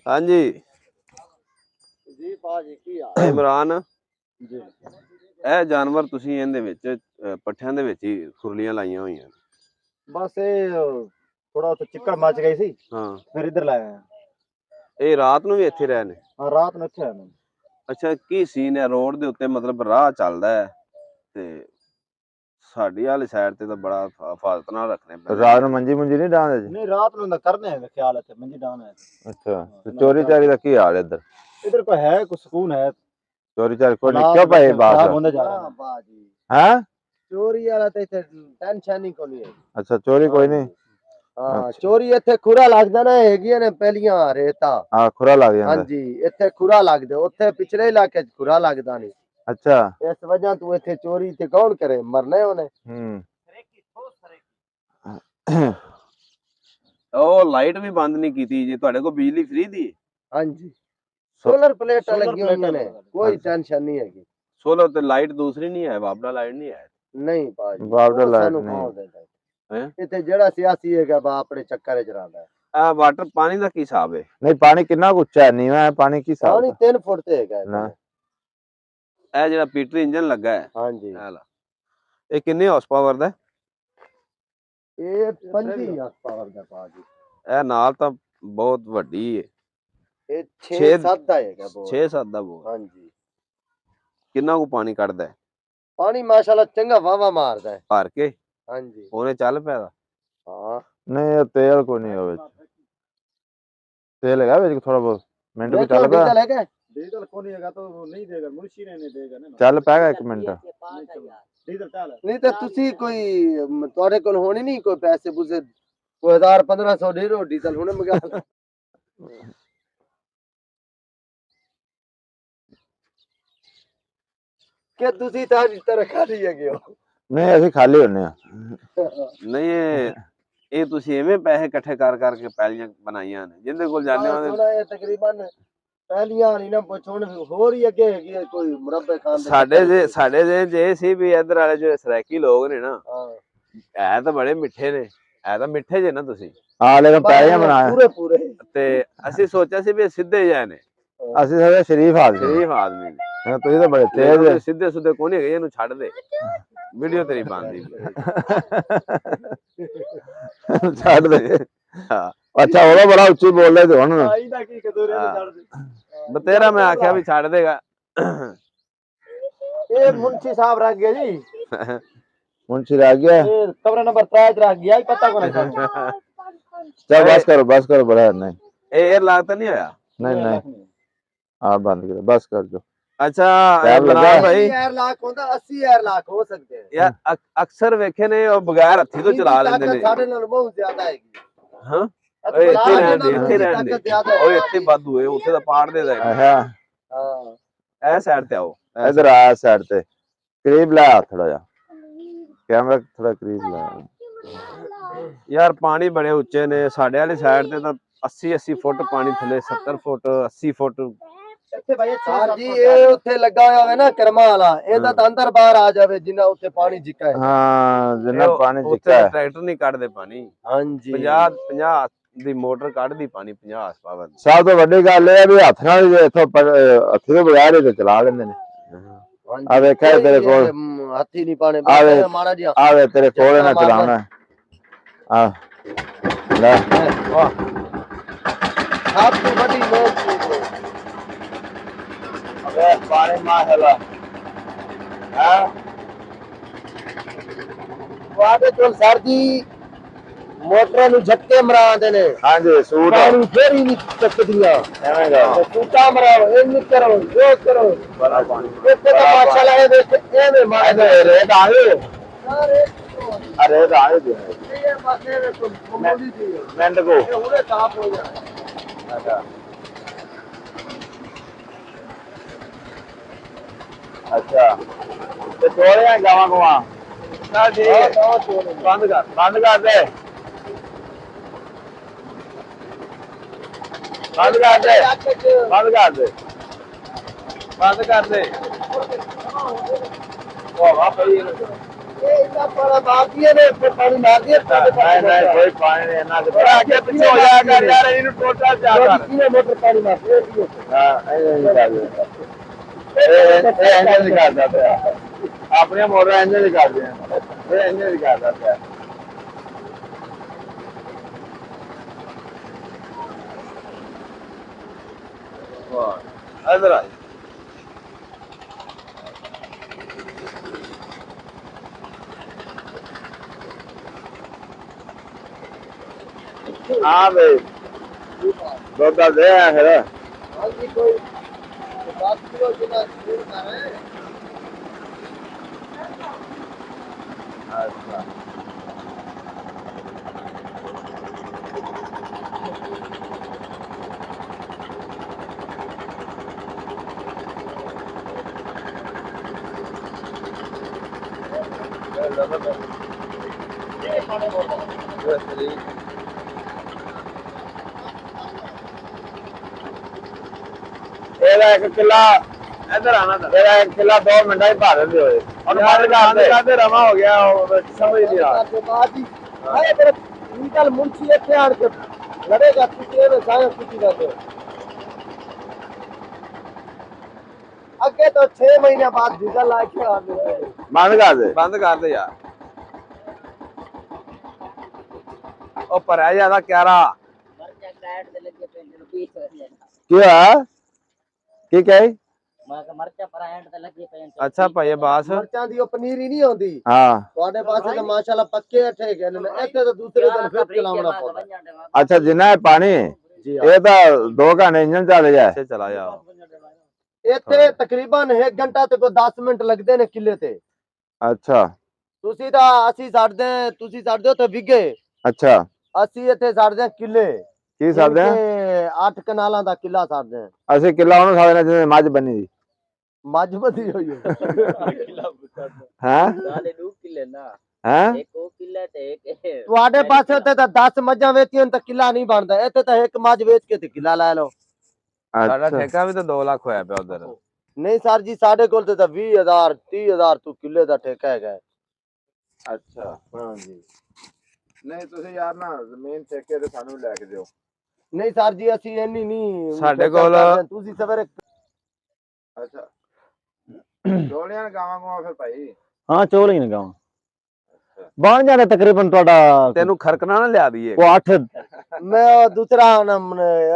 हाँ जी जी भाजी की हाल इमरान जी ਇਹ ਜਾਨਵਰ ਤੁਸੀਂ ਇਹਦੇ ਵਿੱਚ ਪੱਠਿਆਂ ਦੇ ਵਿੱਚ ਹੀ ਖੁਰਲੀਆਂ ਲਾਈਆਂ ਹੋਈਆਂ बस ये थोड़ा तो चिक्कड़ मच गई सी ਹਾਂ फिर इधर लाए हैं। ਇਹ ਰਾਤ ਨੂੰ ਵੀ ਇੱਥੇ ਰਹੇ ਨੇ हाँ रात में अच्छा है ना। ਅੱਛਾ ਕੀ ਸੀਨ ਹੈ ਰੋਡ ਦੇ ਉੱਤੇ ਮਤਲਬ ਰਾਹ ਚੱਲਦਾ ਹੈ ਤੇ ਸਾਡੀ ਵਾਲੀ ਸਾਈਡ ਤੇ ਤਾਂ ਬੜਾ ਹਿਫਾਜ਼ਤ ਨਾਲ ਰੱਖਣੇ ਪੈਂਦੇ रात में मंजी मुंजी नहीं डालते जी? नहीं रात में ना करने हैं ख्याल है मंजी डाउन है। अच्छा तो चोरी चारी का की हाल है इधर? इधर को है कुछ सुकून है। चोरी चारी कोई नहीं हालात क्यों पाए बात खराब होने जा रहे हैं। बाजी हैं? चोरी वाला तो इधर टेंशन ही को नहीं है। अच्छा चोरी कोई नहीं। हाँ अच्छा। चोरी इत्थे खुरा लगदा ना हैगियां ने पहलियां रेता। हाँ खुरा लग हाँ जाता। जी इत्थे खुरा लगदे उत्थे पिछले इलाके च खुरा लगदा नहीं। अच्छा इस वजह तू इत्थे चोरी ते कौन करे मरने होने। ਉਹ ਲਾਈਟ ਵੀ ਬੰਦ ਨਹੀਂ ਕੀਤੀ ਜੀ ਤੁਹਾਡੇ ਕੋਲ ਬਿਜਲੀ ਫ੍ਰੀ ਦੀ हाँ जी सोलर प्लेटां सोलर लगी हुई प्लेटां ने लगा दी। कोई अच्छा। टेंशन नहीं हैगी। सोलर ਤੇ ਲਾਈਟ ਦੂਸਰੀ ਨਹੀਂ ਹੈ ਬਾਬਲਾ ਲਾਈਟ ਨਹੀਂ ਹੈ नहीं भाजी बावड़ा वो लाइट सानू नहीं। कौन देता है। हैं? इत्थे जेड़ा सियासी हैगा बा अपने चक्कर च रहांदा है। ਆ ਵਾਟਰ ਪਾਣੀ ਦਾ ਕੀ ਹਿਸਾਬ ਹੈ नहीं पानी कितना ऊंचा है नीवा है पानी की हिसाब पानी 3 फुट ते हैगा ना। ਇਹ ਜਿਹੜਾ ਪੀਟਰ ਇੰਜਨ ਲੱਗਾ ਹੈ हाँ जी ਇਹ ਲਾ ਇਹ ਕਿੰਨੇ ਹਾਰਸ ਪਾਵਰ ਦਾ ਹੈ? ये 25 पावर दा भाजी ਇਹ ਨਾਲ ਤਾਂ ਬਹੁਤ ਵੱਡੀ ਹੈ ये 6 छे- 7 दा हैगा बोर। 6-7 ਦਾ ਬੋਰ हाँ जी ਕਿੰਨਾ ਕੁ ਪਾਣੀ ਕੱਢਦਾ ਹੈ पानी माशाल्लाह चंगा वावा मारदा है। ਭਰ ਕੇ हाँ जी ਉਹਨੇ ਚੱਲ ਪਿਆ ਦਾ हाँ नहीं ये तेल को नहीं हो तेल है थोड़ा बहुत मिनट भी चल डीजल पाया है क्या। डीजल को नहीं तो वो नहीं देगा मुंशी ने नहीं देगा ना चल पाएगा एक मिनट डीजल चाल नहीं तो तुसी कोई तोड़े कोल होनी नहीं कोई पैसे पूसे कोई 1000-1500 दे दो डीजल हुने मंगा लो। के तुसी तारी तरह खाली है गयो। नहीं ऐसे खाली होने ਨਹੀਂ ਇਹ ਤੁਸੀਂ ਐਵੇਂ ਪੈਸੇ ਇਕੱਠੇ ਕਰ ਕਰਕੇ ਪਹਿਲੀਆਂ ਬਣਾਈਆਂ ਨੇ ਜਿੰਦੇ ਕੋਲ ਜਾਂਦੇ ਹੋ सोना ये तकरीबन पहलियां नहीं ना पुछण होर ही अगे हैगी है कोई मुरब्बे खान दे ਸਾਡੇ ਜੇ ਇਹ ਸੀ ਵੀ ਇੱਧਰ ਵਾਲੇ ਜਿਹੜੇ ਸਰਾਇਕੀ ਲੋਕ ਨੇ ਨਾ हां ਇਹ ਤਾਂ ਬੜੇ ਮਿੱਠੇ ਨੇ ਇਹ ਤਾਂ ਮਿੱਠੇ ਜੇ ਨਾ ਤੁਸੀਂ हाँ लेकिन पैसे बनाए पूरे पूरे ਤੇ ਅਸੀਂ ਸੋਚਿਆ ਸੀ ਵੀ ਇਹ ਸਿੱਧੇ ਜਾਏ ਨੇ असि सारे शरीफ आदमी ਸ਼ਰੀਫ ਆਦਮੀ ਨੇ हैं तो ये तो बड़े तेज ਲੇਕਿਨ है ਸਿੱਧੇ ਸੁੱਧੇ ਕੋਈ ਨਹੀਂ ਹੈਗੇ ਇਹਨੂੰ ਛੱਡ ਦੇ ਵੀਡੀਓ ਤੇਰੀ ਬਣਦੀ छाड़ दे ਹਾਂ अच्छा वो बड़ा ऊंची बोल रहे थे हुन आई ना की कदूरे हाँ। चढ़ दे ਬਤੇਰਾ ਮੈਂ ਆਖਿਆ ਵੀ ਛੱਡ ਦੇਗਾ ये मुंशी साहब रख गए जी मुंशी रह गया ये कमरा नंबर 3 रख गया ही पता को नहीं। चल बस करो बड़ा नहीं ਇਹ 에ਅਰ ਲਾਗ ਤਾਂ ਨਹੀਂ ਹੋਇਆ नहीं हाँ बंद कर बस कर दो ਅੱਛਾ ਟਾਈਮ ਲੱਗਾ ਇਮਰਾਨ ਭਾਈ 80 लाख होता 80 लाख हो सकते हैं। ਯਾਰ ਅਕਸਰ ਵੇਖੇ ਨੇ ਉਹ ਬਗੈਰ ਹੱਥੀ ਤੋਂ ਚਲਾ ਲੈਂਦੇ ਨੇ साढ़े नाल बहुत ज्यादा है। ਹਾਂ ਓਏ ਇੱਥੇ ਰਹਿਣ ਦੇ ਇੱਥੇ ਰਹਿਣ ਦੇ ਓਏ ਇੱਥੇ ਵਾਧੂ ਏ ਉੱਥੇ ਤਾਂ ਪਾੜ ਦੇ ਦਾ हाँ हां ਇਹ ਸਾਈਡ ਤੇ ਆਓ इधर आ साइड ते करीब ला थोड़ा जा कैमरा थोड़ा करीब ला ਯਾਰ ਪਾਣੀ ਬੜੇ ਉੱਚੇ ਨੇ ਸਾਡੇ ਵਾਲੀ ਸਾਈਡ ਤੇ ਤਾਂ 80 ਫੁੱਟ ਪਾਣੀ ਥੱਲੇ 70 ਫੁੱਟ 80 ਫੁੱਟ ਇੱਥੇ ਭਾਈ ਸਰ ਜੀ ਇਹ ਉੱਥੇ ਲੱਗਾ ਹੋਇਆ ਹੋਵੇ ਨਾ ਕਰਮਾ ਵਾਲਾ ਇਹਦਾ ਤਾਂ ਅੰਦਰ ਬਾਹਰ ਆ ਜਾਵੇ ਜਿੰਨਾ ਉੱਥੇ ਪਾਣੀ ਜਿੱਕਾ ਹੈ। हाँ जिन्ना पानी ਉੱਥੇ जिक्का है ਟਰੈਕਟਰ ਨਹੀਂ ਕੱਢਦੇ ਪਾਣੀ ਹਾਂਜੀ 50 ਦੀ ਮੋਟਰ ਕੱਢਦੀ ਪਾਣੀ 50 ਹਾਰਸ ਪਾਵਰ ਦੀ सब तो बड़ी गल है भी हथ नाल इथों हथी तो बगैर ही चला लेंदे ने आ देखा है तेरे कोल ਹੱਥੀ ਨਹੀਂ ਪਾਣੇ ਆਵੇ। ਮਾੜਾ ਜਿਹਾ आवे तेरे कोल ना चलाना आ ले ਵਾਹ ਸਭ ਤੋਂ ਵੱਡੀ ਲੋਕ अबे पानी माशाल्लाह हां ਵਾਦੇ ਕੋਲ ਸਰ ਜੀ ਮੋਟਰਾਂ ਨੂੰ ਝਟਕੇ ਮਰਾਉਂਦੇ ਨੇ हां जी सूट ਪਾਣੀ ਫੇਰ ਹੀ ਨਹੀਂ ਚੱਕਦੀਆਂ एवें गा ਟੂਟਾ ਮਰਾਓ ਇਹ ਨਹੀਂ ਕਰੋ ਜੋ ਕਰੋ बड़ा पानी ਇੱਥੇ ਤਾਂ ਮਾਸ਼ਾਅੱਲਾ ਇਹ ਦੇਖ ਐਵੇਂ ਮਾਰਦੇ रेत आए ਸਾਰੇ अरे रेत आए दे ਇਹ ਪਾਸੇ ਵੇਖੋ ਮਾਮੂਲੀ ਜੀ मिनट को ਇਹ ਹੁਣੇ ਸਾਫ ਹੋ ਜਾਣਾ। अच्छा अच्छा तो छोड़े हैं गावा को वहां चल ठीक है बंद कर दे बंद कर दे बंद कर दे बंद कर दे वाह भाई ये इतना बड़ा मार दिए ने पानी मार दिए नहीं कोई पानी नहीं ना थोड़ा आगे पीछे हो जाया कर यार इन टोटल से आकर किने मोटर पानी मार दिए हां इंजन निकाल देते हैं अपने मोटर इंजन निकाल दिए ये इंजन निकाल देते हैं वाह इधर आ हाँ भाई दो दे है हां जी कोई बात किलो जिना दूर कर रहे हैं अच्छा ਇਹਦਾ ਇੱਕ ਕਿੱਲਾ ਇੱਧਰ ਆਣਾ ਤਾਂ ਇਹਦਾ ਇੱਕ ਕਿੱਲਾ 2 ਮਿੰਟਾਂ ਹੀ ਭਰ ਦਿੰਦੇ ਹੋਏ ਹੁਣ ਬੰਦ ਕਰਦੇ ਰਵਾ ਹੋ ਗਿਆ ਸਮਝ ਨਹੀਂ ਆ बात ही अरे तेरे निकल मुंशी इतने आड़ के लड़ेगा किसी ने जाए किसी ना दे अगे तो 6 महीने बाद वीजा लाके आ गए ਬੰਦ ਕਰ ਦੇ ਬੰਦ ਕਰ ਦੇ ਯਾਰ ਉਹ ਭਰਿਆ ਜਿਆਦਾ ਕਿਆਰਾ ਕੀ ਹੋਇਆ ਕੀ ਕਹੇ ਅੱਛਾ ਭਾਈ ਬਾਸ मरचां दी पनीरी नहीं होंदी ਹਾਂ ਤੁਹਾਡੇ ਪਾਸੇ ਤਾਂ ਮਾਸ਼ਾਅੱਲਾ ਪੱਕੇ ਇੱਥੇ ਗਏ ਨੇ ਇੱਥੇ ਤਾਂ ਦੂਸਰੇ ਦਿਨ ਫਿਰ ਚਲਾਉਣਾ ਪਊਗਾ ਅੱਛਾ ਜਿੰਨਾ ਇਹ ਪਾਣੀ ਜੀ ਇਹ ਤਾਂ 2 ਘੰਟੇ ਇੰਜਨ ਚੱਲ ਜਾਏ ਇੱਥੇ ਚਲਾ ਜਾ ਇੱਥੇ ਤਕਰੀਬਨ 1 ਘੰਟਾ ਤੇ ਕੋਈ 10 ਮਿੰਟ ਲੱਗਦੇ ਨੇ ਕਿੱਲੇ ਤੇ ਅੱਛਾ ਤੁਸੀਂ ਤਾਂ ਅਸੀਂ ਛੱਡਦੇ ਤੁਸੀਂ ਛੱਡਦੇ ਹੋ ਤੇ ਵਿਗੇ ਅੱਛਾ ਅਸੀਂ ਇੱਥੇ ਛੱਡਦੇ ਕਿੱਲੇ ਕੀ ਸਕਦੇ ਆ 8 ਕਨਾਲਾਂ ਦਾ ਕਿੱਲਾ ਛੱਡਦੇ ਹਾਂ ਅਸੀਂ ਕਿੱਲਾ ਉਹਨੂੰ ਸਾਡੇ ਨਾਲ ਜਿਵੇਂ ਮੱਝ ਬੰਨੀ ਦੀ ਮੱਝ ਵਧੀ ਹੋਈ ਹੈ ਹੈ ਹੈ ਤੁਹਾਡੇ ਪਾਸੇ ਤੇ ਤਾਂ 10 ਮੱਝਾਂ ਵੇਚੀਆਂ ਤਾਂ ਕਿੱਲਾ ਨਹੀਂ ਬਣਦਾ ਇੱਥੇ ਤਾਂ ਇੱਕ ਮੱਝ ਵੇਚ ਕੇ ਤੇ ਕਿੱਲਾ ਲੈ ਲਓ ਸਾਡਾ ਅੱਛਾ ਠੇਕਾ ਵੀ ਤਾਂ 2 ਲੱਖ ਹੋਇਆ ਪਿਆ ਉਧਰ ਨਹੀਂ ਸਰ ਜੀ ਸਾਡੇ ਕੋਲ ਤੇ ਤਾਂ 20000 30000 ਤੋਂ ਕਿੱਲੇ ਦਾ ਠੇਕਾ ਹੈਗਾ ਅੱਛਾ ਹਾਂ ਜੀ ਨਹੀਂ ਤੁਸੀਂ ਯਾਰ ਨਾ ਜ਼ਮੀਨ ਠੇਕੇ ਤੇ ਸਾਨੂੰ ਲੈ ਕੇ ਦਿਓ ਨਹੀਂ ਸਰ ਜੀ ਅਸੀਂ ਇੰਨੀ ਨਹੀਂ ਸਾਡੇ ਠੇਕਾ ਕੋਲ- ਕਰਦੇ, ਤੁਸੀਂ ਸਵੇਰੇ ਅੱਛਾ ਦੋਲੀਆਂ ਗਾਵਾਂ ਗਾਵਾਂ ਫਿਰ ਭਾਈ हाँ चोल ही गाँव बन जाता तकरीबन थोड़ा ਤੈਨੂੰ ਖਰਕਣਾ ਨਾ ਲਿਆ ਦਈਏ वो 8 मैं और दूसरा नाम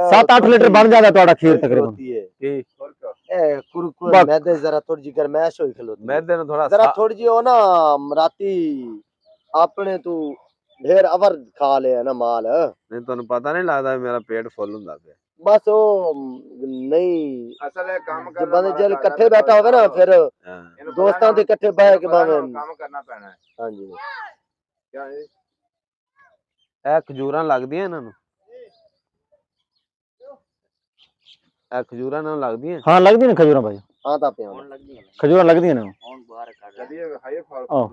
7-8 लीटर बन जाता थोड़ा खीर तकरीबन होती है ਕੀ ਹੋਰ ਕਿਆ ए कुरकुर बस। मैदे जरा थोड़ी जी गरमैश होई खलोती है। ਮੈਦੇ ਨੂੰ ਥੋੜਾ जरा थोड़ी जी हो ना राती अपने तू ढेर अवर खा ले है ना माल ਨਹੀਂ ਤੁਹਾਨੂੰ ਪਤਾ ਨਹੀਂ ਲੱਗਦਾ ਵੀ ਮੇਰਾ ਪੇਟ ਫੁੱਲ ਹੁੰਦਾ ਪਿਆ बस वो नहीं ਅਸਲ ਇਹ ਕੰਮ जब बंदे जल इकट्ठे बैठा होगा ना फिर ਹਾਂ दोस्तों के इकट्ठे बैठ के भावे ਕੰਮ ਕਰਨਾ ਪੈਣਾ ਹੈ हाँ जी ਕਿਆ ਜੀ ਇਹ ਖਜੂਰਾਂ ਲੱਗਦੀਆਂ ਇਹਨਾਂ ਨੂੰ ਇਹ ਖਜੂਰਾਂ ਨਾਲ ਲੱਗਦੀਆਂ हाँ लगती ना खजूर भाई हाँ ता पे खजूर लगती है ना ਕਦੀ ਹਾਈ ਫਾਲ ਆਹ।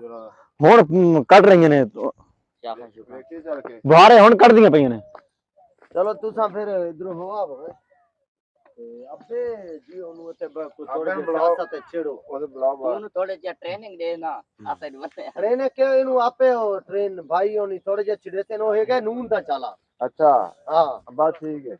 हुन कट रही ने ਵੇਖੀ ਚੱਲ ਕੇ बुहारे हुन कट दी पई ने चलो तुसा फिर इधर हो आप अबे जी ओनु ते कुछ अबे थोड़ी बुलाओ। सियासत है छेड़ो ਉਹਦੇ ਬਲਾਉ ਬਾਅਦ थोड़े जे ट्रेनिंग देना आपे बने ट्रेन के इनु आपे हो ट्रेन भाई ओनी थोड़े जे छिड़े ते नो हेगा नून दा चाला ਅੱਛਾ हां ਬਸ ਠੀਕ ਹੈ